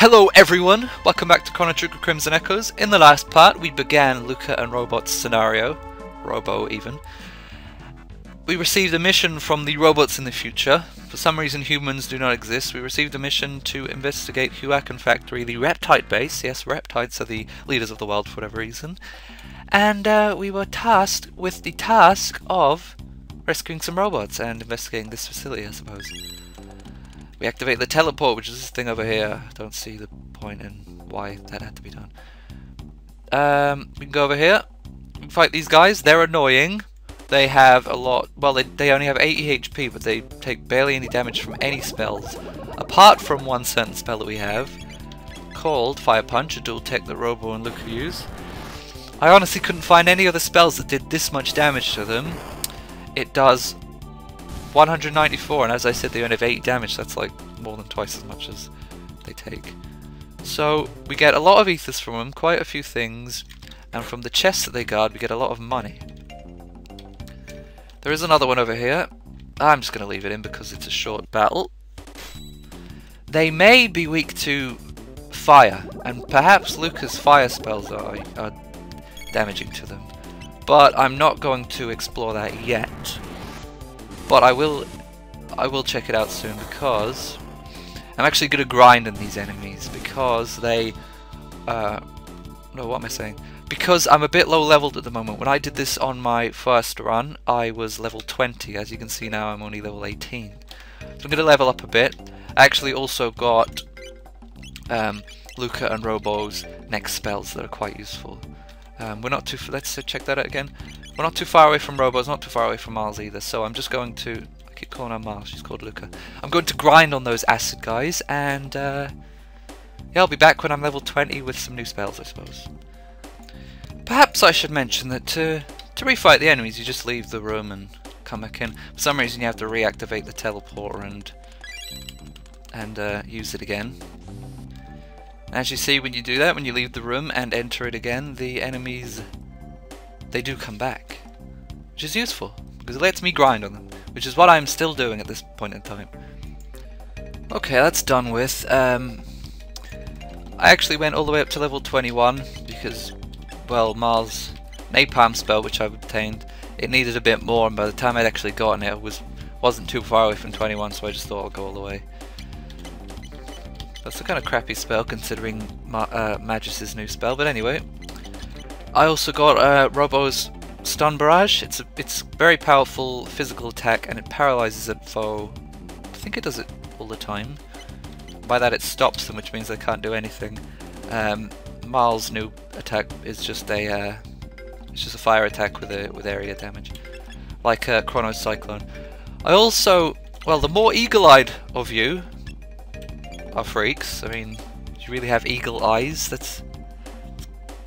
Hello everyone, welcome back to Chrono Crimson Echoes. In the last part we began Lucca and Robot's scenario, Robo even. We received a mission from the robots in the future. For some reason humans do not exist. We received a mission to investigate Huacan Factory, the Reptide base. Yes, Reptides are the leaders of the world for whatever reason. And we were tasked with the task of rescuing some robots and investigating this facility, I suppose. We activate the teleport, which is this thing over here. I don't see the point in why that had to be done. We can go over here. We can fight these guys. They're annoying. They have a lot... Well, they only have 80 HP, but they take barely any damage from any spells. Apart from one certain spell that we have, called Fire Punch, a dual tech that Robo and Lucca use. I honestly couldn't find any other spells that did this much damage to them. It does 194, and as I said, they only have 8 damage. That's like more than twice as much as they take. So we get a lot of ethers from them, quite a few things, and from the chests that they guard we get a lot of money. There is another one over here. I'm just going to leave it in because it's a short battle. They may be weak to fire, and perhaps Lucca's fire spells are damaging to them, but I'm not going to explore that yet. But I will check it out soon, because I'm actually going to grind on these enemies because they... no, what am I saying? Because I'm a bit low leveled at the moment. When I did this on my first run, I was level 20. As you can see now, I'm only level 18. So I'm going to level up a bit. I actually also got Lucca and Robo's next spells that are quite useful. We're not too... Let's check that out again. We're not too far away from Robo's, not too far away from Mars either, so I'm just going to... I keep calling her Mars, she's called Lucca. I'm going to grind on those acid guys, and yeah, I'll be back when I'm level 20 with some new spells, I suppose. Perhaps I should mention that to refight the enemies, you just leave the room and come back in. For some reason you have to reactivate the teleporter and use it again. As you see, when you do that, when you leave the room and enter it again, the enemies... they do come back, which is useful because it lets me grind on them, which is what I'm still doing at this point in time. Okay, that's done with. I actually went all the way up to level 21 because, well, Mars' napalm spell, which I've obtained, it needed a bit more, and by the time I'd actually gotten it, I wasn't too far away from 21, so I just thought I'll go all the way. That's a kind of crappy spell considering Magus' new spell, but anyway. I also got Robo's Stun Barrage. It's very powerful physical attack, and it paralyzes a foe. I think it does it all the time. By that it stops them, which means they can't do anything. Marl's new attack is just a fire attack with area damage, like Chrono's Cyclone. I also, well, the more eagle-eyed of you are freaks. I mean, you really have eagle eyes. That's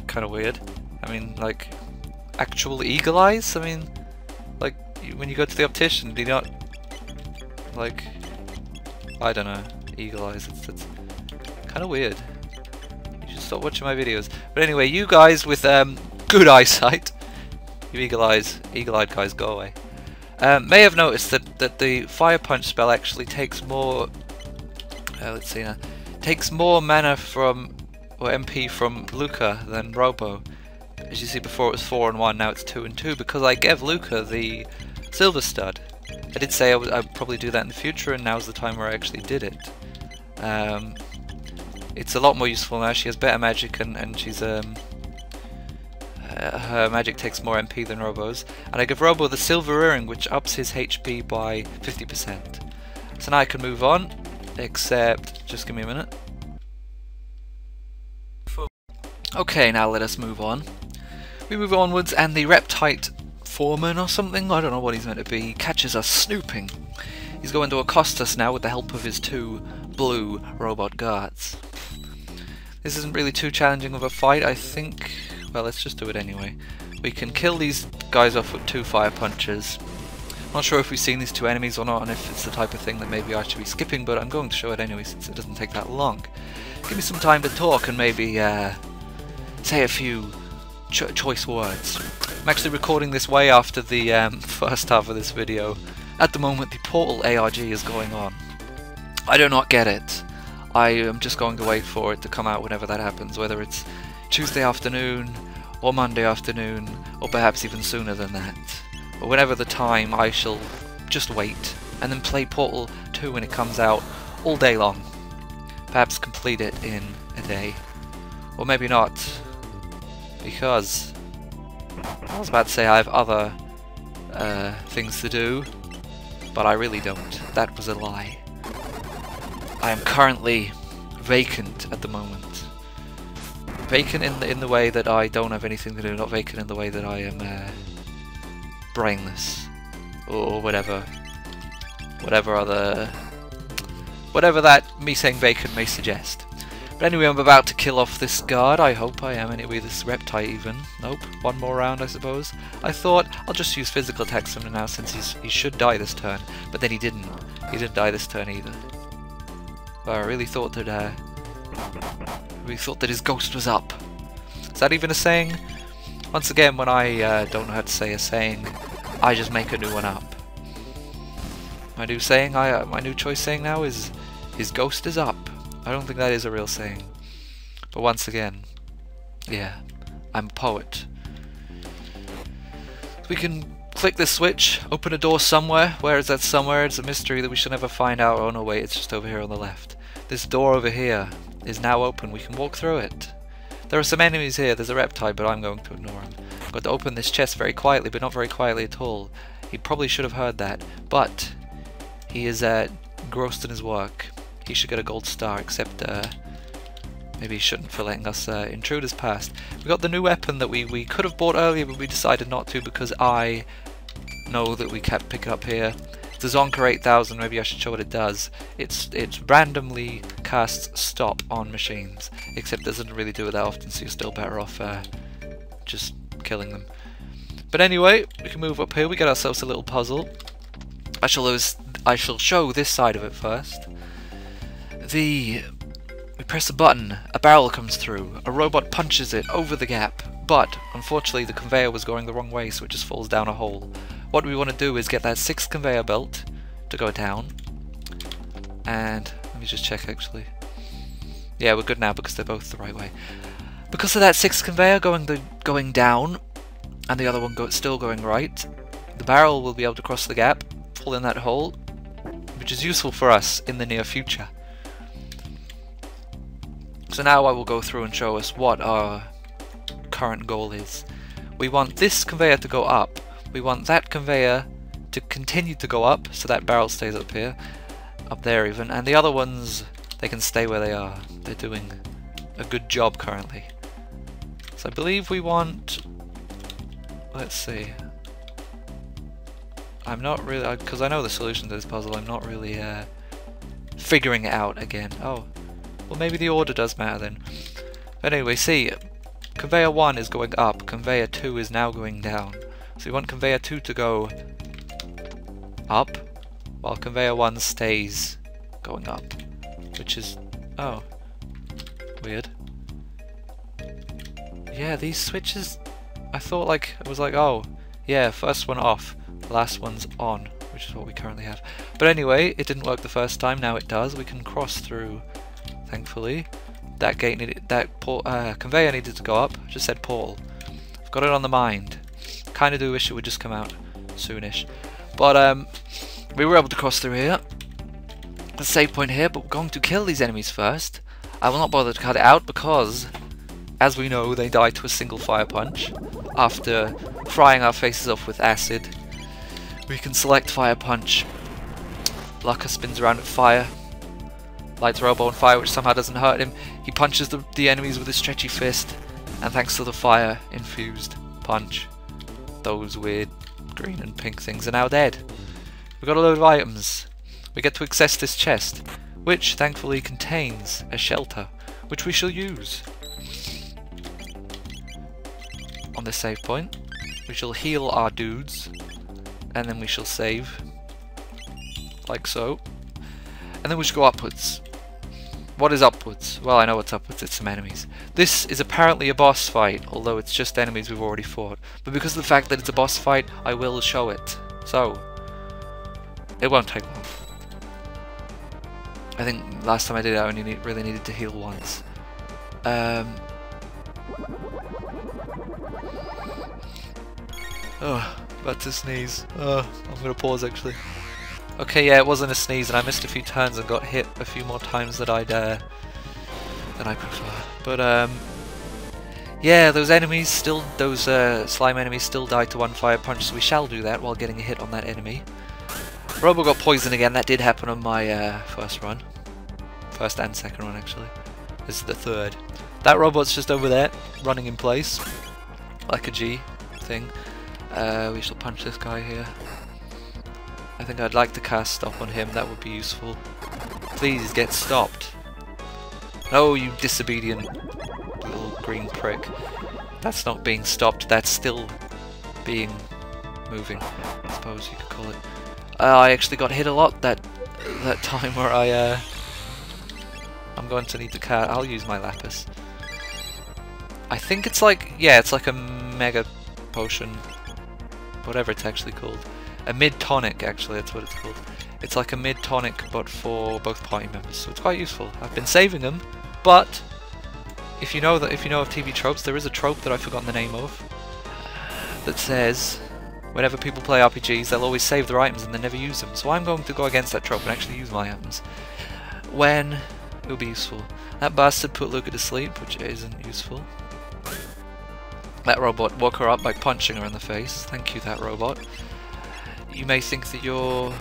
kind of weird. I mean, like, actual eagle eyes? I mean, like, when you go to the optician, do you not, like, I don't know, eagle eyes, it's kind of weird. You should stop watching my videos. But anyway, you guys with good eyesight, you eagle-eyed guys, go away. May have noticed that the Fire Punch spell actually takes more, let's see now, takes more mana from, or MP from Lucca than Robo. As you see, before it was 4 and 1, now it's 2 and 2, because I gave Lucca the Silver Stud. I did say I'd probably do that in the future, and now's the time where I actually did it. It's a lot more useful now. She has better magic, and she's her magic takes more MP than Robo's. And I give Robo the Silver Earring, which ups his HP by 50%. So now I can move on, except, just give me a minute. Okay, now let us move on. We move onwards, and the Reptide foreman or something, I don't know what he's meant to be, catches us snooping. He's going to accost us now with the help of his 2 blue robot guards. This isn't really too challenging of a fight, I think. Well, let's just do it anyway. We can kill these guys off with 2 fire punches. I'm not sure if we've seen these 2 enemies or not, and if it's the type of thing that maybe I should be skipping, but I'm going to show it anyway since it doesn't take that long. Give me some time to talk and maybe say a few choice words. I'm actually recording this way after the first half of this video. At the moment the Portal ARG is going on. I do not get it. I am just going to wait for it to come out whenever that happens, whether it's Tuesday afternoon, or Monday afternoon, or perhaps even sooner than that. But whenever the time, I shall just wait, and then play Portal 2 when it comes out all day long. Perhaps complete it in a day. Or maybe not, because I was about to say I have other things to do, but I really don't. That was a lie. I am currently vacant at the moment. Vacant in the way that I don't have anything to do, not vacant in the way that I am brainless or whatever that me saying vacant may suggest. But anyway, I'm about to kill off this guard. I hope I am anyway. This reptile even. Nope. One more round, I suppose. I thought I'll just use physical attacks on him now since he should die this turn. But then he didn't. He didn't die this turn either. But I really thought that his ghost was up. Is that even a saying? Once again, when I don't know how to say a saying, I just make a new one up. My new saying, my new choice saying now is, his ghost is up. I don't think that is a real saying. But once again, yeah, I'm a poet. We can click this switch, open a door somewhere. Where is that somewhere? It's a mystery that we shall never find out. Oh no, wait, it's just over here on the left. This door over here is now open. We can walk through it. There are some enemies here. There's a reptile, but I'm going to ignore him. I've got to open this chest very quietly, but not very quietly at all. He probably should have heard that, but he is engrossed in his work. He should get a gold star, except maybe he shouldn't for letting us intrude his past. We got the new weapon that we could have bought earlier, but we decided not to because I know that we can't pick it up here. The Zonka 8000, maybe I should show what it does. It randomly casts stop on machines, except it doesn't really do it that often, so you're still better off just killing them. But anyway, we can move up here. We get ourselves a little puzzle. I shall show this side of it first. We press a button, a barrel comes through, a robot punches it over the gap, but unfortunately the conveyor was going the wrong way, so it just falls down a hole. What we want to do is get that 6th conveyor belt to go down, and let me just check actually. Yeah, we're good now because they're both the right way. Because of that 6th conveyor going down, and the other one still going right, the barrel will be able to cross the gap, fall in that hole, which is useful for us in the near future. So now I will go through and show us what our current goal is. We want this conveyor to go up. We want that conveyor to continue to go up, so that barrel stays up here, up there even, and the other ones, they can stay where they are. They're doing a good job currently. So I believe we want, let's see, I'm not really, because I know the solution to this puzzle, I'm not really figuring it out again. Oh. Well, maybe the order does matter then. But anyway, see, conveyor 1 is going up, conveyor 2 is now going down. So we want conveyor 2 to go up, while conveyor 1 stays going up. Which is, oh, weird. Yeah, these switches, I thought it was like, oh, yeah, first one off, last one's on, which is what we currently have. But anyway, it didn't work the first time, now it does. We can cross through. Thankfully, that gate needed, conveyor needed to go up. I just said portal. I've got it on the mind. Kind of do wish it would just come out soonish. But we were able to cross through here. The save point here, but we're going to kill these enemies first. I will not bother to cut it out because, as we know, they die to a single fire punch. After frying our faces off with acid, we can select fire punch. Lucca spins around with fire. Lights Robo on fire, which somehow doesn't hurt him. He punches the enemies with his stretchy fist, and thanks to the fire-infused punch, those weird green and pink things are now dead. We've got a load of items. We get to access this chest, which thankfully contains a shelter, which we shall use. On this save point, we shall heal our dudes, and then we shall save, like so. And then we should go upwards. What is upwards? Well, I know what's upwards, it's some enemies. This is apparently a boss fight, although it's just enemies we've already fought. But because of the fact that it's a boss fight, I will show it. So, it won't take long. I think last time I did it I only really needed to heal once. Oh, about to sneeze. Oh, I'm gonna pause actually. Okay, yeah, it wasn't a sneeze, and I missed a few turns and got hit a few more times than I prefer. But yeah, those enemies still, those slime enemies still die to one fire punch, so we shall do that while getting a hit on that enemy. Robo got poisoned again. That did happen on my first run, first and second run actually. This is the third. That robot's just over there, running in place, like a G thing. We shall punch this guy here. I think I'd like to cast stop on him, that would be useful. Please get stopped. No, you disobedient little green prick. That's not being stopped, that's still being moving, I suppose you could call it. I actually got hit a lot that time where I'm going to need to cast. I'll use my lapis. I think it's like, yeah, it's like a mega potion, whatever it's actually called. A mid-tonic, actually, that's what it's called. It's like a mid-tonic, but for both party members, so it's quite useful. I've been saving them, but if you know of TV tropes, there is a trope that I've forgotten the name of that says whenever people play RPGs, they'll always save their items and they never use them. So I'm going to go against that trope and actually use my items when it will be useful. That bastard put Lucca to sleep, which isn't useful. That robot woke her up by punching her in the face. Thank you, that robot. You may think that you're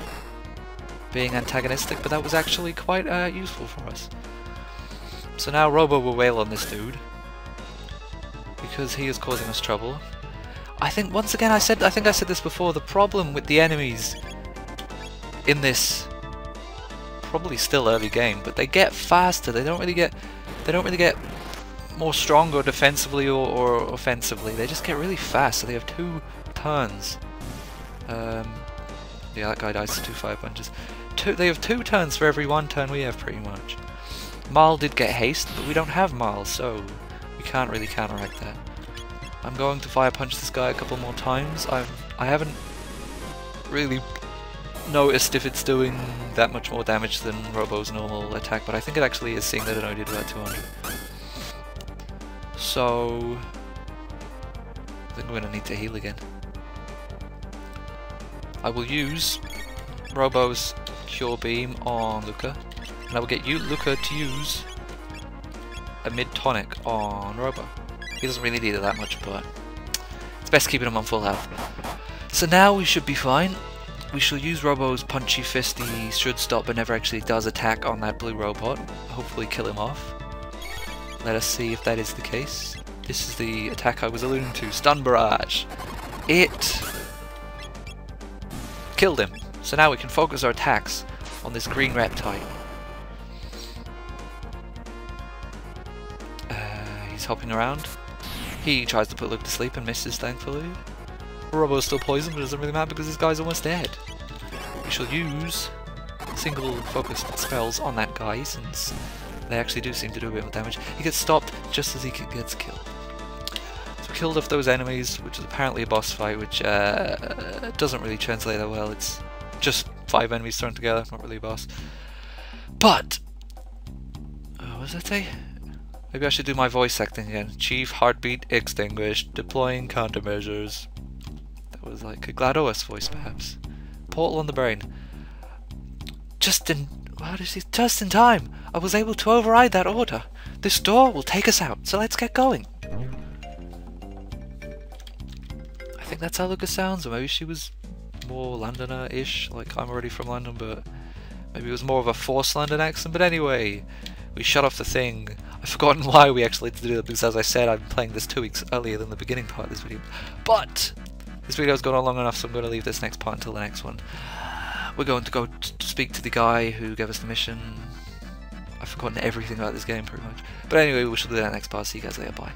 being antagonistic, but that was actually quite useful for us. So now Robo will wail on this dude because he is causing us trouble. I think once again I think I said this before, the problem with the enemies in this probably still early game, but they get faster. They don't really get more stronger defensively or offensively. They just get really fast. So they have 2 turns. Yeah, that guy dies to 2 fire punches. They have 2 turns for every 1 turn we have, pretty much. Marl did get haste, but we don't have Marl, so we can't really counteract that. I'm going to fire punch this guy a couple more times. I haven't really noticed if it's doing that much more damage than Robo's normal attack, but I think it actually is, seeing that it only did about 200. So I think I'm going to need to heal again. I will use Robo's Cure Beam on Lucca, and I will get Lucca to use a mid-tonic on Robo. He doesn't really need it that much, but it's best keeping him on full health. So now we should be fine. We shall use Robo's Punchy Fist. He should stop but never actually does attack on that blue robot. Hopefully kill him off. Let us see if that is the case. This is the attack I was alluding to, Stun Barrage. It killed him. So now we can focus our attacks on this green reptile. He's hopping around. He tries to put Luke to sleep and misses, thankfully. Robo's still poisoned, but it doesn't really matter because this guy's almost dead. We shall use single focused spells on that guy, since they actually do seem to do a bit of damage. He gets stopped just as he gets killed. So we killed off those enemies, which is apparently a boss fight, which doesn't really translate that well. It's just 5 enemies thrown together, not really a boss. But what does that say? Maybe I should do my voice acting again. Chief heartbeat extinguished. Deploying countermeasures. That was like a GLaDOS voice, perhaps. Portal on the brain. Just in time. I was able to override that order. This door will take us out, so let's get going. I think that's how Lucca sounds, or maybe she was more Londoner-ish, like I'm already from London, but maybe it was more of a forced London accent. But anyway, we shut off the thing. I've forgotten why we actually had to do that, because as I said, I'm playing this 2 weeks earlier than the beginning part of this video. But this video's gone on long enough, so I'm going to leave this next part until the next one. We're going to go to speak to the guy who gave us the mission. I've forgotten everything about this game, pretty much. But anyway, we shall do that next part. See you guys later. Bye.